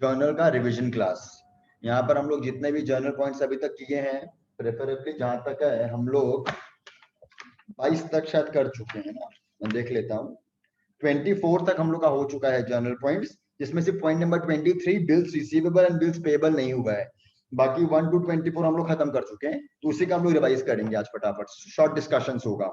Journal का revision class. यहाँ पर हम लोग जितने भी जर्नल पॉइंट्स अभी तक किए हैं, प्रेफरेबली जहां तक है हम लोग 22 तक शायद कर चुके हैं ना, मैं देख लेता हूँ। 24 तक हम लोग का हो चुका है जर्नल पॉइंट्स, जिसमें से point number 23 bills receivable and bills payable नहीं हुआ है। बाकी 1 to 24 हम लोग खत्म कर चुके हैं, तो उसी का हम लोग रिवाइज करेंगे आज फटाफट, शॉर्ट डिस्कशन होगा।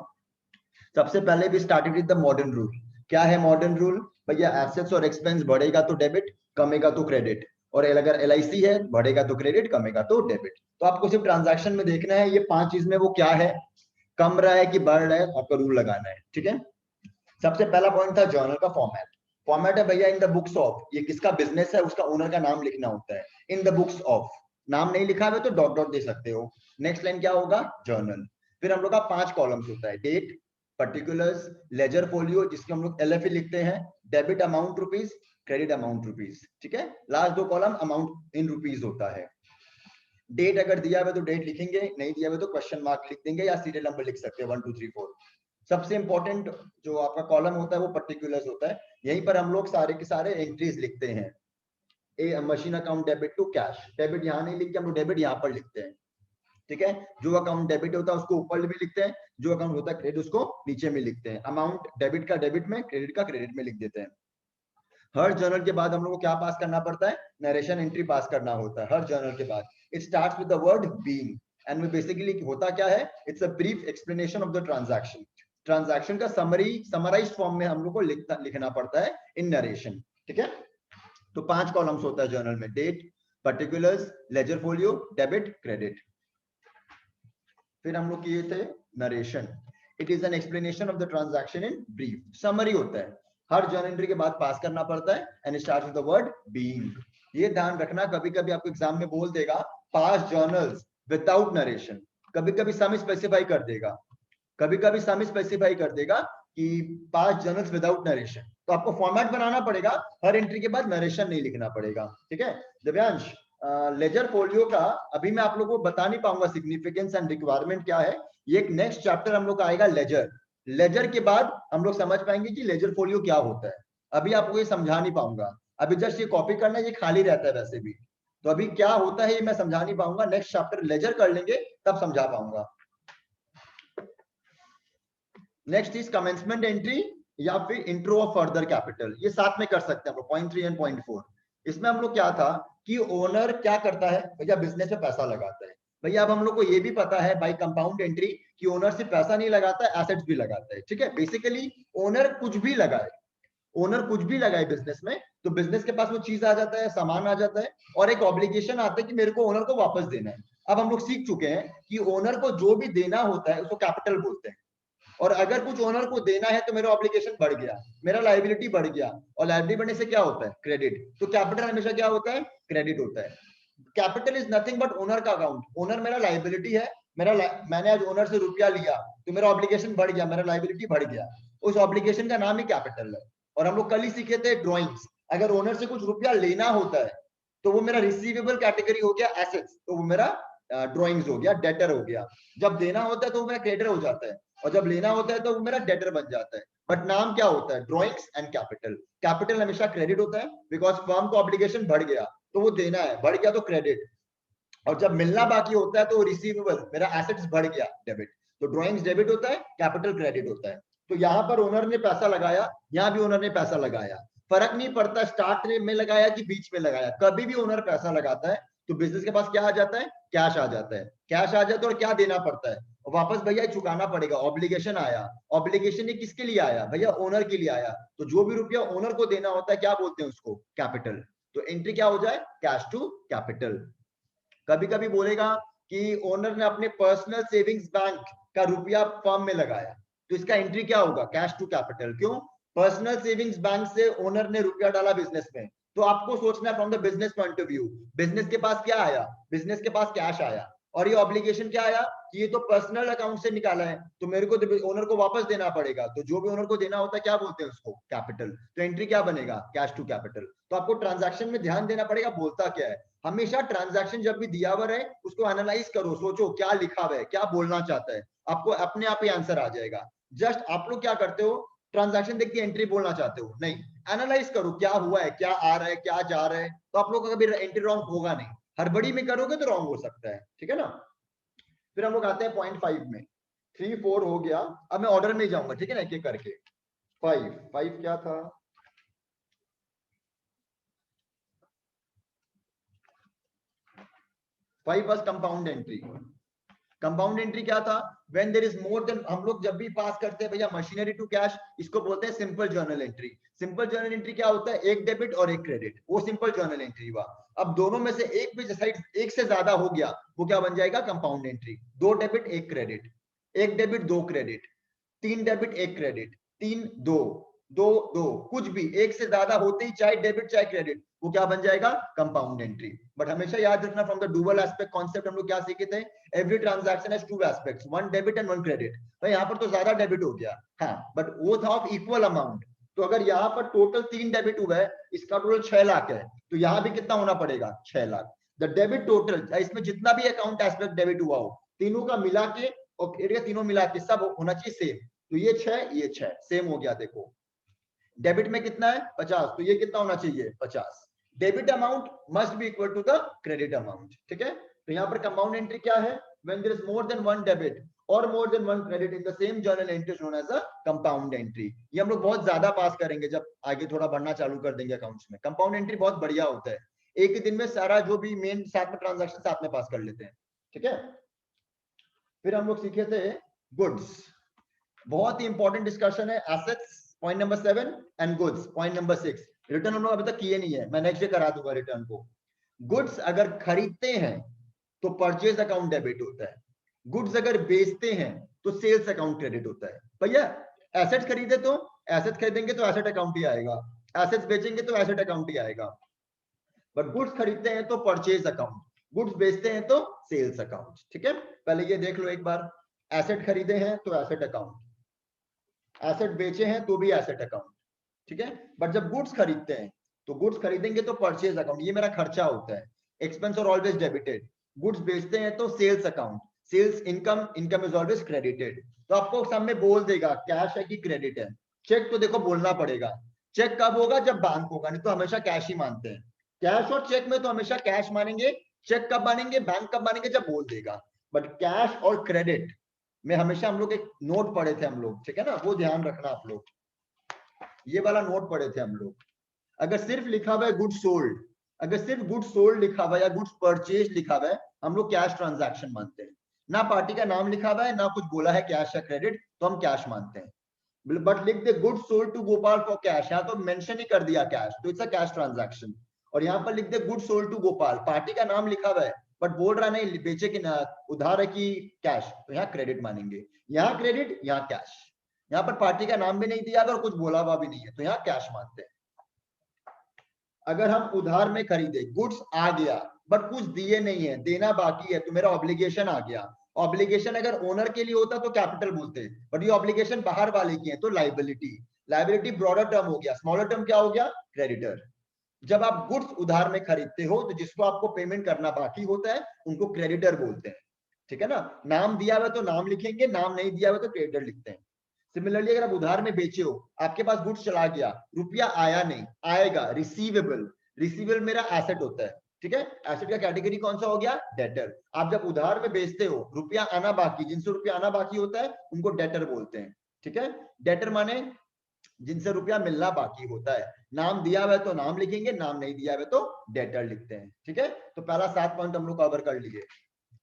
सबसे पहले भी started with the modern rule. क्या है मॉडर्न रूल? भैया एसेट्स और एक्सपेंस बढ़ेगा तो डेबिट, कमेगा तो क्रेडिट। और अगर LIC है, बढ़ेगा तो क्रेडिट, कमेगा तो डेबिट। तो आपको सिर्फ ट्रांजैक्शन में देखना है ये 5 चीज में वो क्या है, कम रहा है कि बढ़ रहा है, आपका रूल लगाना है, ठीक है। सबसे पहला पॉइंट था जर्नल का फॉर्मेट। फॉर्मेट है भैया इन द बुक्स ऑफ, ये किसका बिजनेस है उसका ओनर का नाम लिखना होता है। इन द बुक्स ऑफ, नाम नहीं लिखा है तो डॉट डॉट दे सकते हो। नेक्स्ट लाइन क्या होगा? जर्नल। फिर हम लोग का 5 कॉलम्स होता है, डेट, पर्टिकुलर्स, लेजर फोलियो जिसके हम लोग LFE लिखते हैं, debit amount rupees, credit amount rupees, ठीक है। Last 2 column amount in rupees होता है। डेट अगर दिया हुआ तो डेट लिखेंगे, नहीं दिया हुआ तो क्वेश्चन मार्क लिख देंगे या सीरियल नंबर लिख सकते हैं 1 2 3 4। सबसे इंपॉर्टेंट जो आपका कॉलम होता है वो पर्टिकुलर्स होता है, यहीं पर हम लोग सारे के सारे एंट्रीज लिखते हैं। A machine account debit to cash, debit यहाँ नहीं लिखते हम लोग, डेबिट यहाँ पर लिखते हैं, ठीक है। जो अकाउंट डेबिट होता है उसको ऊपर भी लिखते हैं, जो अकाउंट होता है क्रेडिट उसको नीचे में लिखते हैं। अमाउंट डेबिट का डेबिट में, क्रेडिट का क्रेडिट में लिख देते हैं। हर जर्नल के बाद हम लोग को क्या पास करना पड़ता है? नरेशन एंट्री पास करना होता है हर जर्नल के बाद। It starts with the word being and basically होता क्या है, it's a brief explanation of the transaction. Transaction का समराइज्ड फॉर्म में हम लोग को लिखना पड़ता है इन नरेशन, ठीक है। तो 5 कॉलम्स होता है जर्नल में, date, particulars, ledger folio, debit, credit. फिर हम लोग किए थे narration. It is an explanation of the transaction in brief, summary होता है। हर जर्नल एंट्री के बाद पास करना पड़ता है and start with the word being. ये ध्यान रखना, कभी कभी आपको एग्जाम में बोल देगा पास जर्नल्स विदाउट नरेशन, कभी कभी सम स्पेसिफाई कर देगा, कभी कभी सम स्पेसिफाई कर देगा कि पास जर्नल्स विदाउट नरेशन, तो आपको फॉर्मेट बनाना पड़ेगा, हर एंट्री के बाद नरेशन नहीं लिखना पड़ेगा, ठीक है। दिव्यांश, लेजर फोलियो का अभी मैं आप लोगों को बता नहीं पाऊंगा सिग्निफिकेंस एंड रिक्वायरमेंट क्या है, ये एक नेक्स्ट चैप्टर हम लोग का आएगा लेजर। लेजर के बाद हम लोग समझ पाएंगे कि लेजर फोलियो क्या होता है, अभी आपको ये समझा नहीं पाऊंगा, अभी जस्ट ये कॉपी करना है, ये खाली रहता है वैसे भी, तो अभी क्या होता है ये मैं समझा नहीं पाऊंगा, नेक्स्ट चैप्टर लेजर कर लेंगे तब समझा पाऊंगा। नेक्स्ट इज कमेंसमेंट एंट्री या फिर इंट्रो ऑफ फर्दर कैपिटल, ये साथ में कर सकते हैं हम लोग, पॉइंट 3 एंड पॉइंट 4। इसमें हम लोग क्या था कि ओनर क्या करता है भैया, बिजनेस में पैसा लगाता है। भैया अब हम लोग को ये भी पता है बाई कंपाउंड एंट्री कि ओनर सिर्फ पैसा नहीं लगाता है, एसेट्स भी लगाता है, ठीक है। बेसिकली ओनर कुछ भी लगाए, ओनर कुछ भी लगाए बिजनेस में, तो बिजनेस के पास वो चीज आ जाता है, सामान आ जाता है, और एक ऑब्लिगेशन आता है कि मेरे को ओनर को वापस देना है। अब हम लोग सीख चुके हैं कि ओनर को जो भी देना होता है उसको कैपिटल बोलते हैं, और अगर कुछ ओनर को देना है तो मेरा ऑब्लिगेशन बढ़ गया, मेरा लायबिलिटी बढ़ गया, और लायबिलिटी बढ़ने से क्या होता है? क्रेडिट। तो कैपिटल हमेशा क्या होता है? क्रेडिट होता है। Capital is nothing but owner का अकाउंट, ओनर मेरा लायबिलिटी है, मैंने आज ओनर से रुपया लिया तो मेरा ऑब्लिगेशन बढ़ गया, मेरा लायबिलिटी बढ़ गया, उस ऑब्लिगेशन का नाम ही कैपिटल है। और हम लोग कल ही सीखे थे ड्रॉइंग्स, अगर ओनर से कुछ रुपया लेना होता है तो वो मेरा रिसीवेबल कैटेगरी हो गया एसेट्स, तो वो मेरा ड्रॉइंग्स हो गया, डेटर हो गया। जब देना होता है तो वो मेरा क्रेडिटर हो जाता है, और जब लेना होता है तो वो मेरा डेटर बन जाता है। बट नाम क्या होता है? Drawings and capital. कैपिटल हमेशा क्रेडिट होता है, बिकॉज फर्म को ऑब्लिगेशन बढ़ गया तो वो देना है, बढ़ गया तो क्रेडिट, और जब मिलना बाकी होता है तो रिसीवेबल, मेरा एसेट्स बढ़ गया, डेबिट। तो ड्रॉइंग्स डेबिट होता है, कैपिटल क्रेडिट होता है। तो यहाँ पर ओनर ने पैसा लगाया, यहाँ भी ओनर ने पैसा लगाया, फर्क नहीं पड़ता स्टार्ट में लगाया कि बीच में लगाया, कभी भी ओनर पैसा लगाता है तो बिजनेस के पास क्या आ जाता है? कैश आ जाता है। कैश आ जाता है और क्या देना पड़ता है? और वापस भैया चुकाना पड़ेगा, ऑब्लिगेशन आया। ऑब्लिगेशन ये किसके लिए आया भैया? ओनर के लिए आया। तो जो भी रुपया ओनर को देना होता है क्या बोलते हैं उसको? कैपिटल। तो एंट्री क्या हो जाए? Cash to capital. कभी कभी बोलेगा कि ओनर ने अपने पर्सनल सेविंग्स बैंक का रुपया फर्म में लगाया, तो इसका एंट्री क्या होगा? Cash to capital. क्यों? पर्सनल सेविंग्स बैंक से ओनर ने रुपया डाला बिजनेस में, तो आपको सोचना from the business point of view, business के पास क्या आया? बिजनेस के पास कैश आया, और ये ऑब्लिगेशन क्या आया कि ये तो पर्सनल अकाउंट से निकाला है, तो मेरे को ओनर को वापस देना पड़ेगा, तो जो भी ओनर को देना होता है क्या बोलते हैं उसको? कैपिटल। तो एंट्री क्या बनेगा? Cash to capital. तो आपको ट्रांजैक्शन में ध्यान देना पड़ेगा बोलता क्या है। हमेशा ट्रांजैक्शन जब भी दिया हुआ है उसको एनालाइज करो, सोचो क्या लिखा हुआ है, क्या बोलना चाहता है, आपको अपने आप ही आंसर आ जाएगा। जस्ट आप लोग क्या करते हो, ट्रांजैक्शन देख के एंट्री बोलना चाहते हो, नहीं, एनालाइज करो क्या हुआ है, क्या आ रहा है, क्या जा रहा है, तो आप लोग का कभी एंट्री रॉन्ग होगा नहीं, हड़बड़ी में करोगे तो रॉन्ग हो सकता है, ठीक है ना। फिर हम लोग आते हैं 0.5 में, 3 4 हो गया। अब मैं ऑर्डर में जाऊंगा, ठीक है ना, एक एक करके। 5 क्या था, 5 was compound entry. Compound entry क्या था, when there is more than, हम लोग जब भी पास करते हैं भैया मशीनरी टू कैश, इसको बोलते हैं simple journal entry. Simple journal entry क्या होता है, एक डेबिट और एक क्रेडिट, वो सिंपल जर्नल एंट्री हुआ। अब दोनों में से एक भी साइड एक से ज्यादा हो गया, वो क्या बन जाएगा, compound entry. 2 debit 1 credit, 1 debit 2 credit, 3 debit 1 credit, 3 2 2 2, कुछ भी एक से ज्यादा होते ही, चाहे डेबिट चाहे क्रेडिट, वो क्या बन जाएगा, कंपाउंड एंट्री। बट हमेशा याद रखना, from the dual aspect concept हम लोग क्या सीखे थे, every transaction has 2 aspects, 1 debit and 1 credit. भाई यहाँ पर तो ज्यादा डेबिट हो गया, हाँ, बट वो था ऑफ इक्वल अमाउंट। तो अगर यहाँ पर टोटल 3 डेबिट हुआ है, इसका टोटल 6 लाख है, तो यहाँ भी कितना होना पड़ेगा, 6 लाख। द डेबिट टोटल, इसमें जितना भी अकाउंट एस्पेक्ट डेबिट हुआ हो, तीनों का मिला के और तीनों मिला के सब होना चाहिए सेम। तो ये 6 ये 6 सेम हो गया, देखो डेबिट में कितना है 50, तो ये कितना होना चाहिए 50। Debit amount must be equal to the credit amount, ठीक है। तो यहाँ पर कंपाउंड एंट्री क्या है, when there is more than 1 debit और more than 1 credit in the same journal entry known as a compound entry. ये हम लोग बहुत ज्यादा पास करेंगे जब आगे थोड़ा बढ़ना चालू कर देंगे अकाउंट्स में। कंपाउंड एंट्री बहुत बढ़िया होता है, एक ही दिन में सारा जो भी मेन साथ में ट्रांजैक्शन साथ में पास कर लेते हैं, ठीक है। फिर हम लोग सीखे थे गुड्स, बहुत ही इंपॉर्टेंट डिस्कशन है, assets point number 7 and goods point number 6। Return हम लोग अभी तक किए नहीं है, मैं नेक्स्ट डे करा दूंगा रिटर्न को। गुड्स अगर खरीदते हैं तो परचेज अकाउंट डेबिट होता है, गुड्स अगर बेचते हैं तो सेल्स अकाउंट क्रेडिट होता है। भैया एसेट खरीदे तो एसेट खरीदेंगे तो एसेट अकाउंट ही आएगा, एसेट्स बेचेंगे तो एसेट अकाउंट ही आएगा। बट गुड्स खरीदते हैं तो परचेज अकाउंट, गुड्स बेचते हैं तो सेल्स अकाउंट, ठीक है। पहले ये देख लो एक बार, एसेट खरीदे हैं तो एसेट अकाउंट, एसेट बेचे हैं तो भी एसेट अकाउंट, ठीक है। बट जब गुड्स खरीदते हैं तो गुड्स खरीदेंगे तो परचेज अकाउंट, ये मेरा खर्चा होता है, एक्सपेंस और ऑलवेज डेबिटेड। गुड्स बेचते हैं तो sales account, sales income, income is always credited. तो आपको सामने बोल देगा कैश है कि क्रेडिट है। चेक तो देखो बोलना पड़ेगा, चेक कब होगा, जब बैंक होगा, नहीं तो हमेशा कैश ही मानते हैं। कैश और चेक में तो हमेशा कैश मानेंगे, चेक कब मानेंगे, बैंक कब मानेंगे, जब बोल देगा। बट कैश और क्रेडिट में हमेशा हम लोग एक नोट पढ़े थे हम लोग, ठीक है ना, वो ध्यान रखना आप लोग, ये वाला नोट पढ़े थे हम लोग। अगर सिर्फ लिखा हुआ है गुड सोल्ड, अगर सिर्फ गुड सोल्ड लिखा हुआ है या गुड्स परचेज लिखा हुआ है, हम लोग कैश ट्रांजैक्शन मानते हैं। ना पार्टी का नाम लिखा हुआ है ना कुछ बोला है कैश या क्रेडिट, तो हम कैश मानते हैं। बट लिख दे good sold to Gopal for cash, यहाँ तो मेंशन ही कर दिया कैश, तो इट्स अ कैश ट्रांजैक्शन। और यहाँ पर लिख दे good sold to Gopal, party का नाम लिखा हुआ है बट बोल रहा नहीं बेचे कि ना उधार है कि कैश, तो यहाँ क्रेडिट मानेंगे। यहाँ क्रेडिट यहाँ कैश, यहाँ पर पार्टी का नाम भी नहीं दिया और कुछ बोला हुआ भी नहीं है, तो यहाँ कैश मानते हैं। अगर हम उधार में खरीदे, गुड्स आ गया बट कुछ दिए नहीं है, देना बाकी है, तो मेरा ऑब्लिगेशन आ गया। ऑब्लिगेशन अगर ओनर के लिए होता तो कैपिटल बोलते हैं, बट ये ऑब्लिगेशन बाहर वाले की है तो लाइबिलिटी। लाइबिलिटी ब्रॉडर टर्म हो गया, स्मॉलर टर्म क्या हो गया, क्रेडिटर। जब आप गुड्स उधार में खरीदते हो तो जिसको आपको पेमेंट करना बाकी होता है उनको क्रेडिटर बोलते हैं, ठीक है ना। नाम दिया हुआ तो नाम लिखेंगे, नाम नहीं दिया हुआ तो क्रेडिटर लिखते हैं। सिमिलरली अगर आप उधार में बेचे हो, आपके पास गुड्स चला गया, रुपया आया नहीं, आएगा रिसीवेबल, रिसीवेबल मेरा एसेट होता है, ठीक है। एसेट का कैटेगरी कौन सा हो गया, डेटर। आप जब उधार में बेचते हो, रुपया आना बाकी, जिनसे रुपया आना बाकी होता है उनको डेटर बोलते हैं, ठीक है। डेटर माने जिनसे रुपया मिलना बाकी होता है, नाम दिया हुआ है तो नाम लिखेंगे, नाम नहीं दिया हुआ है तो डेटर लिखते हैं, ठीक है। तो पहला 7 पॉइंट हम लोग कवर कर लिए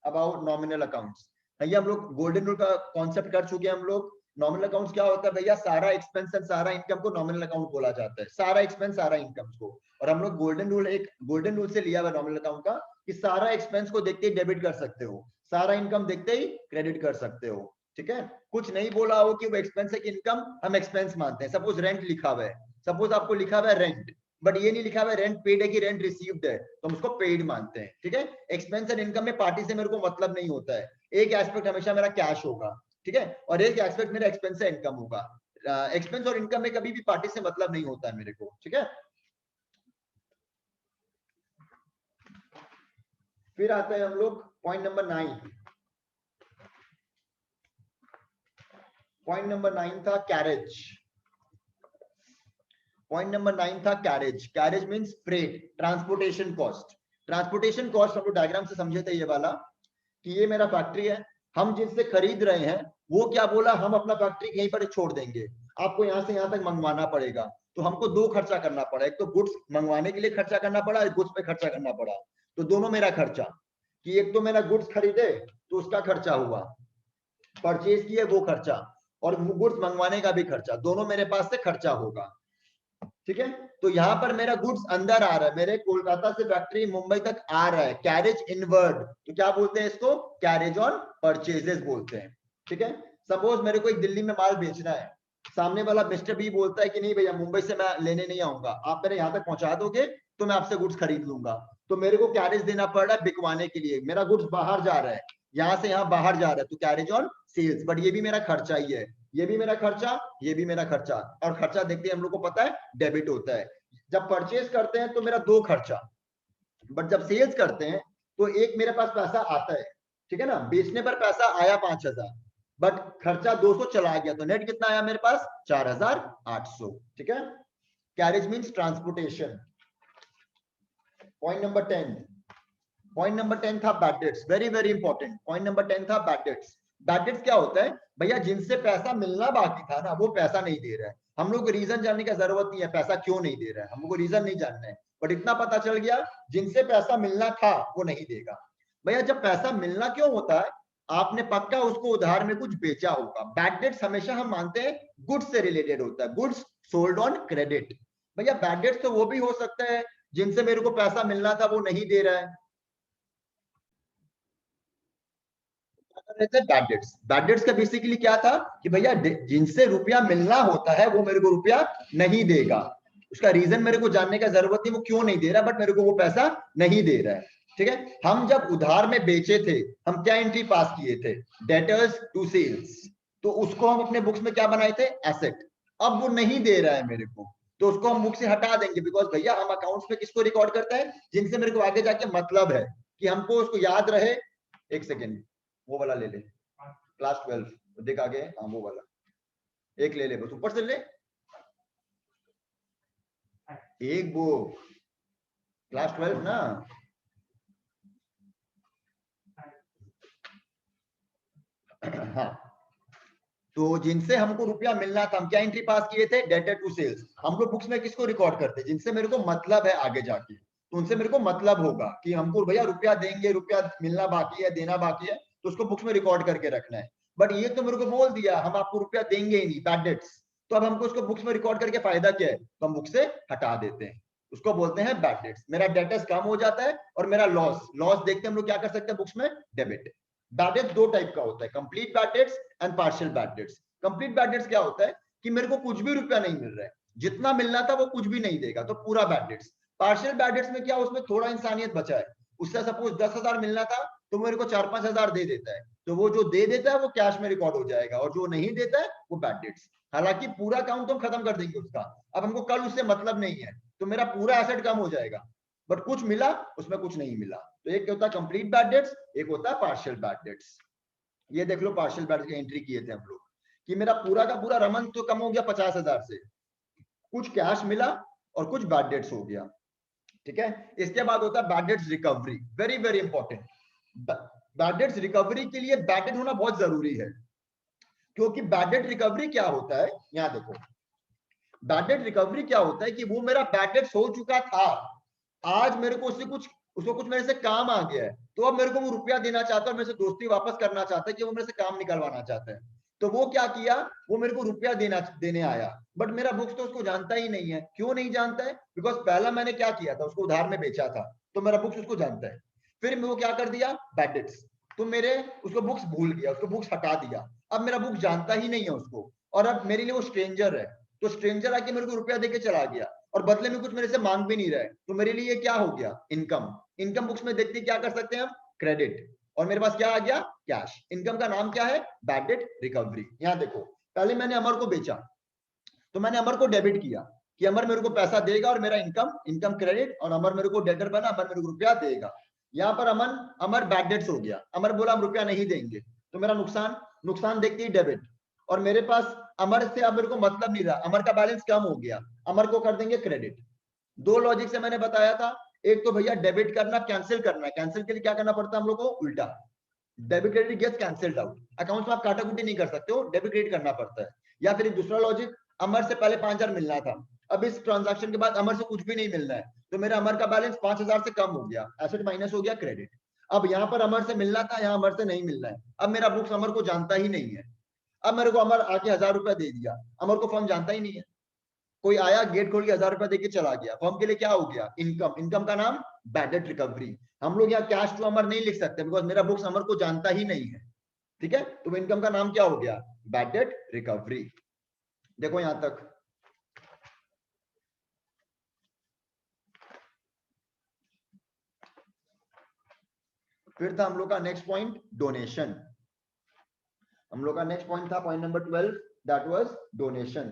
अबाउट नॉमिनल अकाउंट्स। ये हम लोग गोल्डन रूल का कॉन्सेप्ट कर चुके हैं हम लोग। नॉमिनल अकाउंट्स क्या होता है भैया, सारा एक्सपेंस एंड सारा इनकम को नॉमिनल अकाउंट बोला जाता है, सारा एक्सपेंस सारा इनकम को। और हम लोग गोल्डन रूल, एक गोल्डन रूल से लिया हुआ नॉमिनल अकाउंट का, कि सारा एक्सपेंस को देखते ही डेबिट कर सकते हो, सारा इनकम देखते ही क्रेडिट कर सकते हो, ठीक है। कुछ नहीं बोला हो कि वो एक्सपेंस है कि इनकम, हम एक्सपेंस मानते हैं। सपोज रेंट लिखा हुआ है, सपोज आपको लिखा हुआ है रेंट, बट ये नहीं लिखा हुआ है रेंट पेड है कि रेंट रिसीव्ड है, तो हम उसको पेड मानते हैं, ठीक है। एक्सपेंस एंड इनकम में पार्टी से मेरे को मतलब नहीं होता है, एक एस्पेक्ट हमेशा मेरा कैश होगा, ठीक है, और एक एस्पेक्ट मेरा एक्सपेंस है इनकम होगा। एक्सपेंस और इनकम में कभी भी पार्टी से मतलब नहीं होता है मेरे को, ठीक है। फिर आते हैं हम लोग पॉइंट नंबर 9। पॉइंट नंबर 9 था कैरेज। पॉइंट नंबर 9 था carriage. Carriage means freight, transportation cost. Transportation cost हम लोग डायग्राम से समझे थे ये वाला, कि ये मेरा फैक्ट्री है, हम जिनसे खरीद रहे हैं वो क्या बोला, हम अपना फैक्ट्री यहीं पर छोड़ देंगे, आपको यहाँ से यहाँ तक मंगवाना पड़ेगा। तो हमको दो खर्चा करना पड़ा, एक तो गुड्स मंगवाने के लिए खर्चा करना पड़ा, एक गुड्स पे खर्चा करना पड़ा। तो दोनों मेरा खर्चा, कि एक तो मेरा गुड्स खरीदे तो उसका खर्चा हुआ, परचेज किए वो खर्चा, और गुड्स मंगवाने का भी खर्चा, दोनों मेरे पास से खर्चा होगा। ठीक है, तो यहाँ पर मेरा गुड्स अंदर आ रहा है, मेरे कोलकाता से फैक्ट्री मुंबई तक आ रहा है, कैरेज इनवर्ड। तो क्या बोलते हैं इसको, कैरेज ऑन परचेजेस बोलते हैं। ठीक है, सपोज मेरे को एक दिल्ली में माल बेचना है, सामने वाला मिस्टर बी बोलता है कि नहीं भैया मुंबई से मैं लेने नहीं आऊंगा, आप मेरे यहाँ तक पहुंचा दोगे तो मैं आपसे गुड्स खरीद लूंगा। तो मेरे को कैरेज देना पड़ रहा है बिकवाने के लिए, मेरा गुड्स बाहर जा रहा है, यहाँ से यहाँ बाहर जा रहा है, तो कैरेज ऑन सेल्स। बट ये भी मेरा खर्चा ही है, ये भी मेरा खर्चा, ये भी मेरा खर्चा। और खर्चा देखते हैं हम लोग को पता है डेबिट होता है। जब परचेज करते हैं तो मेरा दो खर्चा, बट जब सेल्स करते हैं तो एक मेरे पास पैसा आता है, ठीक है ना, बेचने पर पैसा आया 5000, बट खर्चा 200 चला गया, तो नेट कितना आया मेरे पास, 4800। ठीक है, carriage means transportation. Point number 10, point number 10 था bad debts, very very important. Point number 10 था बैड डेट्स। बैड डेट्स क्या होता है भैया, जिनसे पैसा मिलना बाकी था ना वो पैसा नहीं दे रहा है। हम लोग को रीजन जानने की जरूरत नहीं है, पैसा क्यों नहीं दे रहा है, हम लोग को रीजन नहीं जानना है, बट इतना पता चल गया जिनसे पैसा मिलना था वो नहीं देगा। भैया जब पैसा मिलना क्यों होता है, आपने पक्का उसको उधार में कुछ बेचा होगा। बैड डेट्स हमेशा हम मानते हैं गुड्स से रिलेटेड होता है, गुड्स सोल्ड ऑन क्रेडिट। भैया बैड डेट्स तो वो भी हो सकता है जिनसे मेरे को पैसा मिलना था वो नहीं दे रहा है, बैड डेट्स। बैड डेट्स का बेसिकली क्या था कि भैया जिनसे रुपया मिलना होता है वो मेरे को रुपया नहीं देगा, उसका रीजन मेरे को जानने का जरूरत नहीं, वो क्यों नहीं दे रहा, बट मेरे को वो पैसा नहीं दे रहा है। ठीक है, हम जब उधार में बेचे थे हम क्या एंट्री पास किए थे, डेटर्स टू सेल्स, तो उसको हम अपने बुक्स में क्या बनाए थे, एसेट। अब वो नहीं दे रहा है मेरे को, तो उसको हम बुक से हटा देंगे, बिकॉज भैया हम अकाउंट्स में किसको रिकॉर्ड करता है, जिनसे मेरे को आगे जाके मतलब है, कि हमको उसको याद रहे। एक सेकेंड, वो वाला ले ले, क्लास 12 देख आगे, हाँ वो वाला एक ले ले, बस ऊपर से ले एक, वो क्लास 12 ना। हाँ, तो जिनसे हमको रुपया मिलना था हम क्या एंट्री पास किए थे, डेटर टू सेल्स। हम लोग बुक्स में किसको रिकॉर्ड करते हैं, जिनसे मेरे को मतलब है आगे जाके, तो उनसे मेरे को मतलब होगा कि हमको भैया रुपया देंगे, रुपया मिलना बाकी है, देना बाकी है, तो उसको बुक्स में रिकॉर्ड करके रखना है। बट ये तो मेरे को बोल दिया हम आपको रुपया देंगे ही नहीं, बैड डेट्स, तो अब हमको उसको बुक्स में रिकॉर्ड करके फायदा क्या है, तो हम बुक से हटा देते हैं, उसको बोलते हैं बैड डेट्स। मेरा डेटर्स कम हो जाता है और मेरा लॉस, लॉस देखते हैं हम लोग क्या कर सकते हैं बुक्स में, डेबिट। बैड डेट्स दो टाइप का होता है, complete bad debts and partial bad debts. Complete bad debts क्या होता है कि मेरे को कुछ भी रुपया नहीं मिल रहा है, जितना मिलना था वो कुछ भी नहीं देगा, तो पूरा bad debts. Partial bad debts में क्या, उसमें थोड़ा इंसानियत बचा है, उससे सपोज 10,000 मिलना था तो मेरे को 4-5 हजार दे देता है, तो वो जो दे देता है वो कैश में रिकॉर्ड हो जाएगा, और जो नहीं देता है वो बैड डेट्स। हालांकि पूरा अकाउंट तो हम खत्म कर देंगे उसका, अब हमको कल उससे मतलब नहीं है, तो मेरा पूरा एसेट कम हो जाएगा, बट कुछ मिला उसमें कुछ नहीं मिला। तो एक होता है कंप्लीट बैड डेट्स, एक होता है पार्शियल बैड डेट्स। ये देख लो पार्शियल बैड की एंट्री किए थे हम लोग, कि मेरा पूरा का पूरा रमन तो कम हो गया 50,000 से, कुछ कैश मिला और कुछ बैड डेट्स हो गया। ठीक है, इसके बाद होता है bad debts recovery, very very important. Bad debts recovery के लिए बैड डेट होना बहुत जरूरी है, क्योंकि बैड डेट रिकवरी क्या होता है, यहां देखो, बैड डेट रिकवरी क्या होता है कि वो मेरा बैड डेट्स हो चुका था, आज मेरे को उसको कुछ मेरे से काम आ गया है, तो अब मेरे को वो रुपया देना चाहता है, मेरे से दोस्ती वापस करना चाहता है, कि वो मेरे से काम निकलवाना चाहता है। तो वो क्या किया, वो मेरे को रुपया देने आया, बट मेरा बुक्स तो उसको जानता ही नहीं है। क्यों नहीं जानता है, बिकॉज पहला मैंने क्या किया था, उसको उधार में बेचा था, तो मेरा बुक्स उसको जानता है। फिर वो क्या कर दिया, बैड डेट्स, तो मेरे उसको बुक्स भूल गया, उसको बुक्स हटा दिया, अब मेरा बुक्स जानता ही नहीं है उसको, और अब मेरे लिए वो स्ट्रेंजर है, तो स्ट्रेंजर आके मेरे को रुपया देके चला गया और बदले में कुछ मेरे से मांग भी नहीं रहा है, तो मेरे लिए क्या हो गया, इनकम। इनकम बुक्स में देखते क्या कर सकते हैं हम, क्रेडिट, और मेरे पास क्या आ गया, कैश। इनकम का नाम क्या है, बैड डेट रिकवरी। यहां देखो, पहले मैंने अमर को बेचा, तो मैंने अमर को डेबिट किया कि अमर मेरे को पैसा देगा और मेरा इनकम क्रेडिट, और अमर मेरे को डेटर बना, अमर मेरे को रुपया देगा। यहाँ पर अमर बैड डेट्स हो गया, अमर बोला हम रुपया नहीं देंगे, तो मेरा नुकसान देखते ही डेबिट, और मेरे पास अमर से अब मेरे को मतलब नहीं रहा, अमर का बैलेंस कम हो गया, अमर को कर देंगे क्रेडिट। दो लॉजिक से मैंने बताया था, एक तो भैया डेबिट करना, कैंसिल करना, कैंसिल के लिए क्या करना पड़ता है हम लोग को, उल्टा debit credit gets cancelled out. Accounts में आप काटाकुटी नहीं कर सकते हो, डेबिट क्रेडिट करना पड़ता है। या फिर एक दूसरा लॉजिक, अमर से पहले 5000 मिलना था, अब इस ट्रांजैक्शन के बाद अमर से कुछ भी नहीं मिलना है, तो मेरा अमर का बैलेंस 5000 से कम हो गया, एसेट माइनस हो गया क्रेडिट। अब यहाँ पर अमर से मिलना था, यहाँ अमर से नहीं मिलना है, अब मेरा बुक्स अमर को जानता ही नहीं है। अब मेरे को अमर आके 1000 रुपया दे दिया, अमर को फर्म जानता ही नहीं है, कोई आया गेट खोल के 1000 रुपया देके चला गया, फर्म के लिए क्या हो गया, इनकम। इनकम का नाम बैड डेट रिकवरी। हम लोग यहाँ कैश टू अमर नहीं लिख सकते, बिकॉज मेरा बुक्स अमर को जानता ही नहीं है, ठीक है। तो इनकम का नाम क्या हो गया, बैड डेट रिकवरी। देखो यहां तक। फिर था हम लोग का नेक्स्ट पॉइंट, डोनेशन। हम लोग का नेक्स्ट पॉइंट था point number 12, that was donation.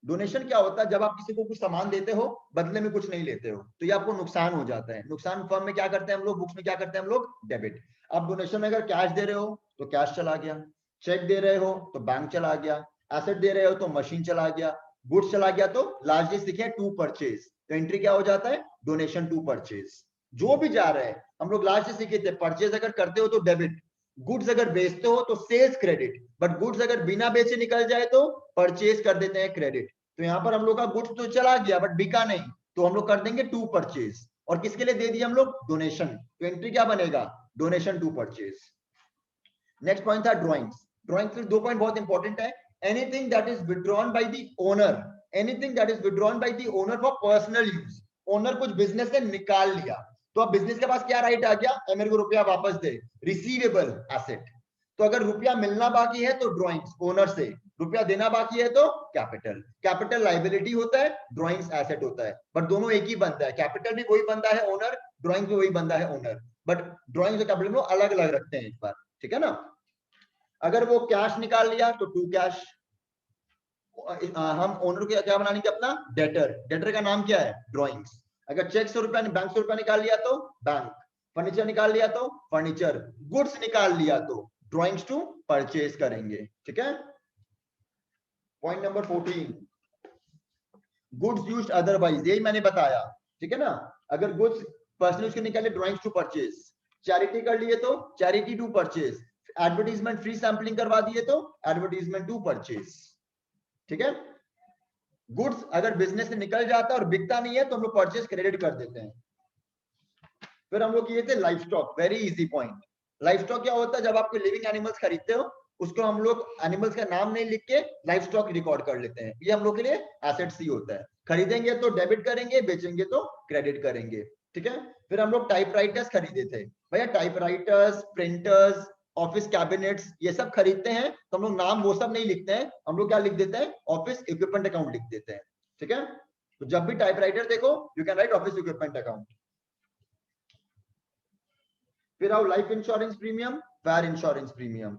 Donation क्या होता है, जब आप किसी को कुछ सामान देते हो, बदले में कुछ नहीं लेते हो, तो ये आपको नुकसान हो जाता है। नुकसान फर्म में क्या करते हैं हम लोग, बुक्स में क्या करते हैं हम लोग, डेबिट। अब डोनेशन में अगर कैश दे रहे हो तो कैश चला गया, चेक दे रहे हो तो बैंक चला गया, एसेट दे रहे हो तो मशीन चला गया, गुड्स चला गया तो लार्जली सीखे टू परचेज, तो एंट्री क्या हो जाता है, डोनेशन टू परचेज। जो भी जा रहा है, हम लोग लास्ट से सीखे थे, परचेज अगर करते हो तो डेबिट, गुड्स अगर बेचते हो तो सेल्स क्रेडिट, बट गुड्स अगर बिना बेचे निकल जाए तो परचेज कर देते हैं क्रेडिट। तो यहाँ पर हम लोग का गुड्स तो चला गया बट बिका नहीं, तो हम लोग कर देंगे टू परचेज। और किसके लिए दे दिए हम लोग, डोनेशन, तो एंट्री क्या बनेगा, donation to purchase. Next point था ड्रॉइंग्स। ड्रॉइंग्स में दो पॉइंट बहुत इंपॉर्टेंट है, anything that is withdrawn by the owner, anything that is withdrawn by the owner for personal use. Owner कुछ बिजनेस से निकाल लिया, तो अब बिजनेस के पास क्या राइट आ गया, मेरे को रुपया वापस दे, रिसीवेबल एसेट। तो अगर रुपया मिलना बाकी है तो ड्रॉइंग्स ओनर से, रुपया देना बाकी है तो कैपिटल। कैपिटल लाइबिलिटी होता है, ड्रॉइंग्स एसेट होता है, बट दोनों एक ही बनता है, कैपिटल भी वही बंदा है ओनर, ड्रॉइंग भी वही बंदा है ओनर, बट ड्रॉइंग्स और कैपिटल अलग अलग रखते हैं एक बार, ठीक है ना। अगर वो कैश निकाल लिया तो टू कैश, हम ओनर को क्या बना लेंगे अपना, डेटर। डेटर का नाम क्या है, ड्रॉइंग्स। अगर चेक 100 रुपया, बैंक 100 रुपया निकाल लिया तो बैंक, फर्नीचर निकाल लिया तो फर्नीचर, गुड्स निकाल लिया तो ड्रॉइंग्स टू परचेज करेंगे, ठीक है। Point number 14, goods used otherwise, यही मैंने बताया, ठीक है ना। अगर गुड्स पर्सनल यूज के निकाले, ड्रॉइंग्स टू परचेज। चैरिटी कर लिए तो charity to purchase. Advertisement free sampling करवा दिए तो एडवर्टीजमेंट टू परचेज, ठीक है। गुड्स अगर बिजनेस से निकल जाता है और बिकता नहीं है तो हम लोग परचेज क्रेडिट कर देते हैं। फिर हम लोग किए थे life stock, very easy point. Life stock क्या होता है, जब आप कोई लिविंग एनिमल्स खरीदते हो, उसको हम लोग एनिमल्स का नाम नहीं लिख के लाइफ स्टॉक रिकॉर्ड कर लेते हैं, ये हम लोग के लिए एसेट्स ही होता है। खरीदेंगे तो डेबिट करेंगे, बेचेंगे तो क्रेडिट करेंगे, ठीक है। फिर हम लोग टाइपराइटर्स खरीदे थे भैया, टाइपराइटर्स, प्रिंटर्स, ऑफिस कैबिनेट्स, ये सब खरीदते हैं तो हम लोग नाम वो सब नहीं लिखते हैं, हम लोग क्या लिख देते हैं, ऑफिस इक्विपमेंट अकाउंट लिख देते हैं, ठीक है। तो जब भी टाइपराइटर देखो, you can write office equipment account. फिर आओ life insurance premium, fire insurance premium.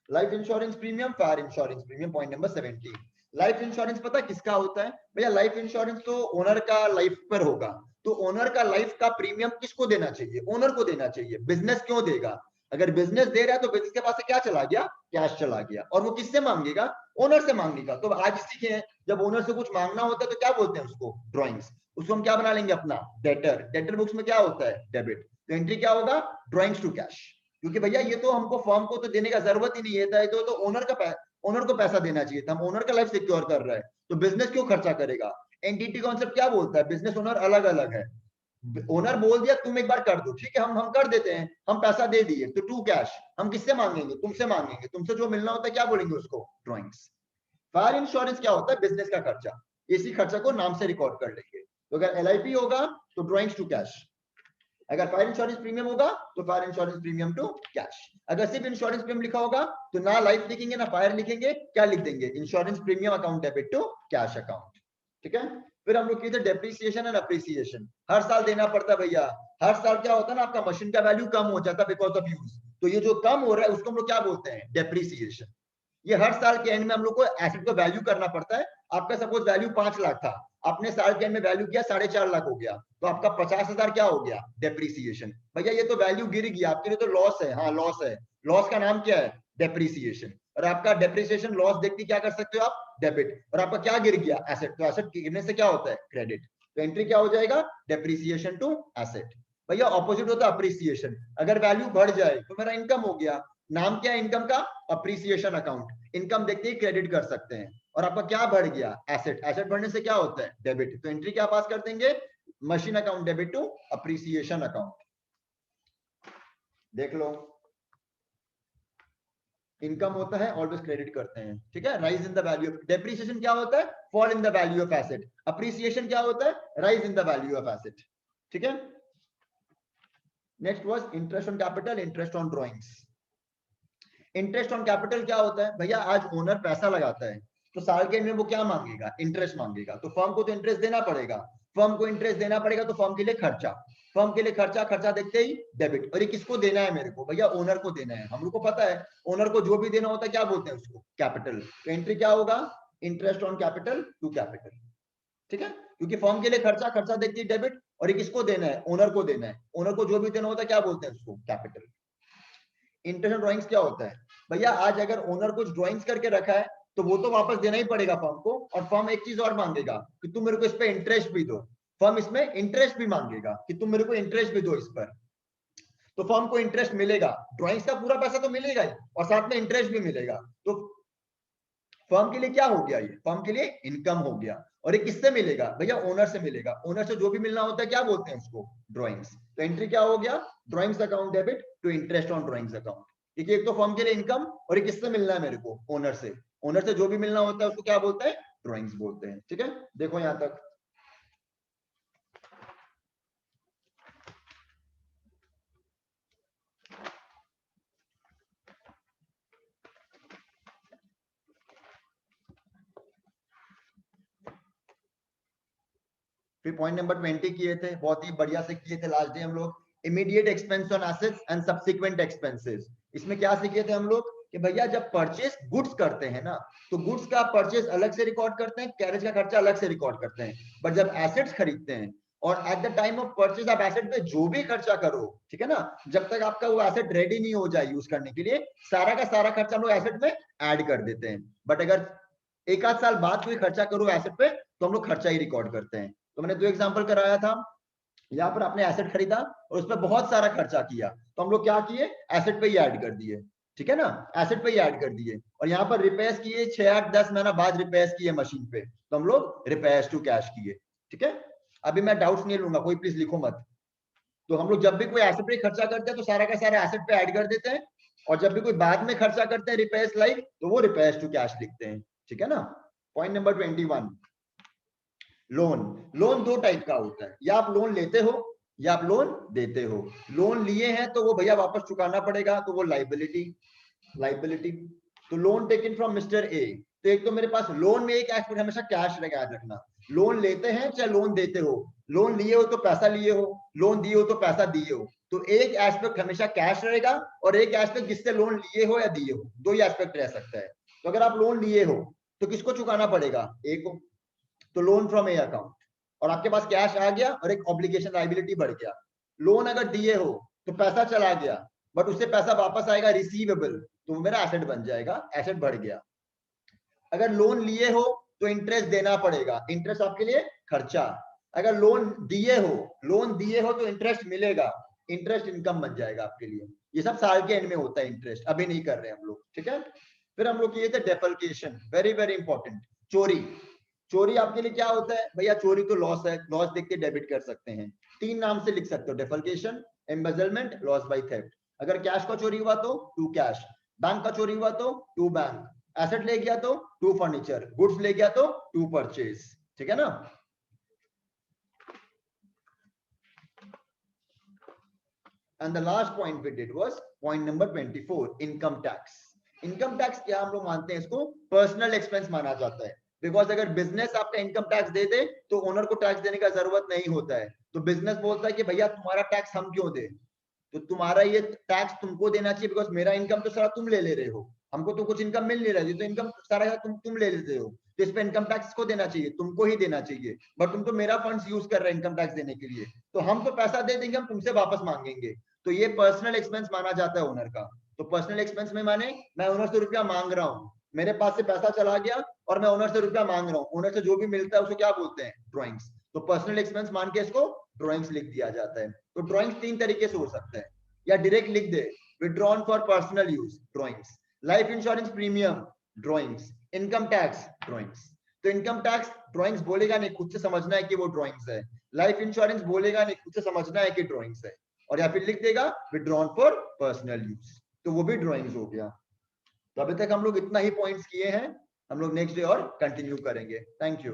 Life insurance premium, fire insurance premium, point number 17। Life insurance पता किसका होता है भैया, लाइफ इंश्योरेंस तो ओनर का लाइफ पर होगा, तो ओनर का लाइफ का प्रीमियम किसको देना चाहिए, ओनर को देना चाहिए। बिजनेस क्यों देगा, अगर बिजनेस दे रहा है तो बिजनेस के पास से क्या चला गया, कैश चला गया, और वो किससे मांगेगा, ओनर से मांगेगा। तो आज सीखे हैं, जब ओनर से कुछ मांगना होता है तो क्या बोलते हैं उसको, ड्रॉइंग्स। उसको हम क्या बना लेंगे अपना, डेटर। डेटर बुक्स में क्या होता है, डेबिट। तो एंट्री क्या होगा, ड्रॉइंग्स टू कैश, क्योंकि भैया ये तो हमको फर्म को तो देने का जरूरत ही नहीं है, तो ओनर का ओनर को पैसा देना चाहिए था, हम ओनर का लाइफ सिक्योर कर रहे हैं, तो बिजनेस क्यों खर्चा करेगा। एंटिटी कॉन्सेप्ट क्या बोलता है, बिजनेस ओनर अलग अलग है। ओनर बोल दिया तुम एक बार कर दो, ठीक है, हम कर देते हैं, हम पैसा दे दिए, तो टू कैश, हम किससे मांगेंगे, तुमसे मांगेंगे, तुमसे जो मिलना होता है क्या बोलेंगे उसको, ड्रॉइंग्स। फायर इंश्योरेंस क्या होता है, बिजनेस का खर्चा, इसी खर्चा को नाम से रिकॉर्ड कर लेंगे। तो अगर LIP होगा तो ड्रॉइंग्स टू कैश, अगर फायर इंश्योरेंस प्रीमियम होगा तो fire insurance premium to cash. अगर सिर्फ इंश्योरेंस प्रीमियम लिखा होगा तो ना लाइफ लिखेंगे ना फायर लिखेंगे, क्या लिख देंगे, insurance premium account debit to cash account, ठीक है। फिर हम लोग किए थे डेप्रिसिएशन एंड अप्रिसिएशन, हर साल देना पड़ता है भैया। हर साल क्या होता है ना, आपका मशीन का वैल्यू कम हो जाता है बिकॉज ऑफ यूज, तो ये जो कम हो रहा है उसको हम लोग क्या बोलते हैं, डेप्रिसिएशन। ये हर साल के एंड में हम लोग को एसेट को वैल्यू करना पड़ता है। आपका सपोज वैल्यू 5 लाख था, आपने साल के एंड में वैल्यू किया 4.5 लाख हो गया, तो आपका 50,000 क्या हो गया, डेप्रिसिएशन। भैया ये तो वैल्यू गिर गया, आपके लिए तो लॉस है, हाँ लॉस है, लॉस का नाम क्या है, डेप्रिसिएशन, और आपका डेप्रिसिएशन लॉस देखते क्या कर सकते हो आप, डेबिट, और आपका क्या गिर गया, एसेट, तो एसेट गिरने से क्या होता है, क्रेडिट, तो एंट्री क्या हो जाएगा, डेप्रिसिएशन टू एसेट। भैया ऑपोजिट होता है अप्रिसिएशन, अगर वैल्यू बढ़ जाए तो मेरा इनकम हो गया, नाम क्या है इनकम का, अप्रिसिएशन अकाउंट, इनकम देखते ही क्रेडिट कर सकते हैं, और आपका क्या बढ़ गया, एसेट, एसेट बढ़ने से क्या होता है, डेबिट, तो एंट्री क्या पास कर देंगे, machine account debit to appreciation account. देख लो, इनकम होता है ऑलवेज क्रेडिट करते हैं, ठीक है, rise in the value of, depreciation क्या होता है, fall in the value of asset, appreciation क्या होता है, rise in the value of asset, ठीक है। Next was interest on capital, interest on drawings. Interest on capital क्या होता है, भैया आज ओनर पैसा लगाता है तो साल के एंड में वो क्या मांगेगा, इंटरेस्ट मांगेगा, तो फर्म को तो इंटरेस्ट देना पड़ेगा, फर्म को इंटरेस्ट देना पड़ेगा, तो फर्म के लिए खर्चा, फर्म के लिए खर्चा, खर्चा देखते ही डेबिट, और ये किसको देना है मेरे को, भैया ओनर को देना है, हम लोग को पता है ओनर को जो भी देना होता है क्या बोलते हैं उसको, कैपिटल, तो एंट्री क्या होगा, interest on capital to capital, ठीक है, क्योंकि फर्म के लिए खर्चा, खर्चा देखती है डेबिट, और ये किसको देना है, ओनर को देना है, ओनर को जो भी देना होता है क्या बोलते हैं उसको, कैपिटल। इंटरेस्ट ऑन ड्राइंग्स क्या होता है, भैया आज अगर ओनर कुछ ड्राइंग्स करके रखा है तो वो तो वापस देना ही पड़ेगा फर्म को, और फर्म एक चीज और मांगेगा कि तुम मेरे को इस पे इंटरेस्ट भी दो, फर्म इसमें इंटरेस्ट भी मांगेगा कि तुम मेरे को इंटरेस्ट भी दो इस पर, तो फर्म को इंटरेस्ट मिलेगा, ड्राइंग्स का पूरा पैसा तो मिलेगा ही और साथ में इंटरेस्ट भी मिलेगा, तो फर्म के लिए क्या हो गया, ये फर्म के लिए इनकम हो गया, और ये किससे मिलेगा, भैया ओनर से मिलेगा, ओनर से जो भी मिलना होता है क्या बोलते हैं उसको, ड्राइंग्स, तो एंट्री क्या हो गया, drawings account debit to interest on drawings account, क्योंकि एक तो फर्म के लिए इनकम, और ये किससे मिलना है मेरे को, ओनर से, ओनर से जो भी मिलना होता है उसको क्या बोलते हैं, ड्राइंग्स बोलते हैं, ठीक है, देखो यहां तक। फिर पॉइंट नंबर 20 किए थे, बहुत ही बढ़िया से किए थे लास्ट डे हम लोग, immediate expense on assets and subsequent expenses. इसमें क्या सीखे थे हम लोग कि भैया जब परचेस गुड्स करते हैं ना, तो गुड्स का परचेस अलग से रिकॉर्ड करते हैं, कैरेज का खर्चा अलग से रिकॉर्ड करते हैं, बट जब एसेट्स खरीदते हैं और at the time of purchase आप एसेट पे जो भी खर्चा करो, ठीक है ना, जब तक आपका वो एसेट रेडी नहीं हो जाए यूज करने के लिए, सारा का सारा खर्चा हम लोग एसेट में ऐड कर देते हैं, बट अगर एक आध साल बाद कोई खर्चा करो एसेट पे तो हम लोग खर्चा ही रिकॉर्ड करते हैं। तो मैंने दो एग्जांपल कराया था, यहाँ पर आपने एसेट खरीदा और उस पर बहुत सारा खर्चा किया, तो हम लोग क्या किए, एसेट पे ही ऐड कर दिए, ठीक है ना, एसेट पे ही ऐड कर दिए, और यहाँ पर रिपेयर्स किए 6-8-10 महीना बाद रिपेयर्स किए मशीन पे, तो हम लोग रिपेयर्स टू कैश किए, ठीक है। अभी मैं डाउट्स नहीं लूंगा, कोई प्लीज लिखो मत। तो हम लोग जब भी कोई एसेट पे खर्चा करते हैं तो सारा का सारा एसेट पे ऐड कर देते हैं, और जब भी कोई बाद में खर्चा करते हैं रिपेयर्स लाइक, तो वो रिपेयर्स टू कैश लिखते हैं, ठीक है ना। Point number 21, loan. लोन दो टाइप का होता है, या आप लोन लेते हो या आप लोन देते हो। लोन लिए हैं तो वो भैया वापस चुकाना पड़ेगा, तो वो लाइबिलिटी, लाइबिलिटी। तो loan taken from mister A, तो एक तो मेरे पास लोन में एक एस्पेक्ट हमेशा कैश रहेगा, याद रखना, लोन लेते हैं चाहे लोन देते हो, लोन लिए हो तो पैसा लिए हो, लोन दिए हो तो पैसा दिए हो, तो एक एस्पेक्ट हमेशा कैश रहेगा और एक एस्पेक्ट जिससे लोन लिए हो या दिए हो, दो ही एस्पेक्ट रह सकता है। तो अगर आप लोन लिए हो तो किसको चुकाना पड़ेगा, ए को, तो लोन फ्रॉम ए अकाउंट, और आपके पास कैश आ गया और एक ऑब्लिगेशन लायबिलिटी बढ़ गया। लोन अगर दिए हो तो पैसा चला गया, बट उससे पैसा वापस आएगा रिसीवेबल, तो वो मेरा एसेट बन जाएगा, एसेट बढ़ गया। अगर लोन लिए हो तो इंटरेस्ट देना पड़ेगा, इंटरेस्ट आपके लिए खर्चा। अगर लोन दिए हो, लोन दिए हो तो इंटरेस्ट मिलेगा, इंटरेस्ट इनकम बन जाएगा आपके लिए। ये सब साल के एंड में होता है इंटरेस्ट, अभी नहीं कर रहे हम लोग, ठीक है। फिर हम लोग किए थे डेफल्केशन, वेरी वेरी इंपॉर्टेंट, चोरी। चोरी आपके लिए क्या होता है, भैया चोरी तो लॉस है, लॉस देख के डेबिट कर सकते हैं, तीन नाम से लिख सकते हो, डेफल्केशन, एम्बेजलमेंट, लॉस बाय थेफ्ट। अगर कैश का चोरी हुआ तो टू कैश, बैंक का चोरी हुआ तो टू बैंक, एसेट ले गया तो टू फर्नीचर, गुड्स ले गया तो टू परचेज, ठीक है ना। And the last point we did was point number 24, income tax. Income tax क्या हम लोग मानते हैं, इसको पर्सनल एक्सपेंस माना जाता है, बिकॉज अगर बिजनेस आपका इनकम टैक्स दे दे तो ओनर को टैक्स देने का जरूरत नहीं होता है, तो बिजनेस बोलता है कि भैया तुम्हारा टैक्स हम क्यों दे, तो तुम्हारा ये टैक्स तुमको देना चाहिए, बिकॉज मेरा इनकम तो सारा तुम ले रहे हो, हमको तो कुछ इनकम मिल नहीं रही, तो इनकम सारा तुम ले लेते हो, तो इस पे इनकम टैक्स को देना चाहिए, तुमको ही देना चाहिए, बट तुम तो मेरा फंड्स यूज कर रहे हैं इनकम टैक्स देने के लिए, तो हम तो पैसा दे देंगे, हम तुमसे वापस मांगेंगे, तो ये पर्सनल एक्सपेंस माना जाता है ओनर का। तो पर्सनल एक्सपेंस में माने मैं ओनर से रुपया मांग रहा हूँ, मेरे पास से पैसा चला गया और मैं ओनर से रुपया मांग रहा हूँ, ओनर से जो भी मिलता है उसको क्या बोलते हैं, ड्रॉइंग्स। तो पर्सनल एक्सपेंस मान के इसको ड्रॉइंग्स लिख दिया जाता है। तो ड्रॉइंग्स 3 तरीके से हो सकता है, या डायरेक्ट लिख दे withdrawn for personal use drawings, life insurance premium drawings, income tax drawings. तो इनकम टैक्स ड्रॉइंग्स बोलेगा नहीं, खुद से समझना है कि वो ड्रॉइंग्स है। लाइफ इंश्योरेंस बोलेगा नहीं, खुद से समझना है कि ड्रॉइंग्स है। और या फिर लिख देगा विड्रॉन फॉर पर्सनल यूज, तो वो भी ड्रॉइंग्स हो गया। तो अभी तक हम लोग इतना ही पॉइंट्स किए हैं, हम लोग नेक्स्ट डे और कंटिन्यू करेंगे। Thank you.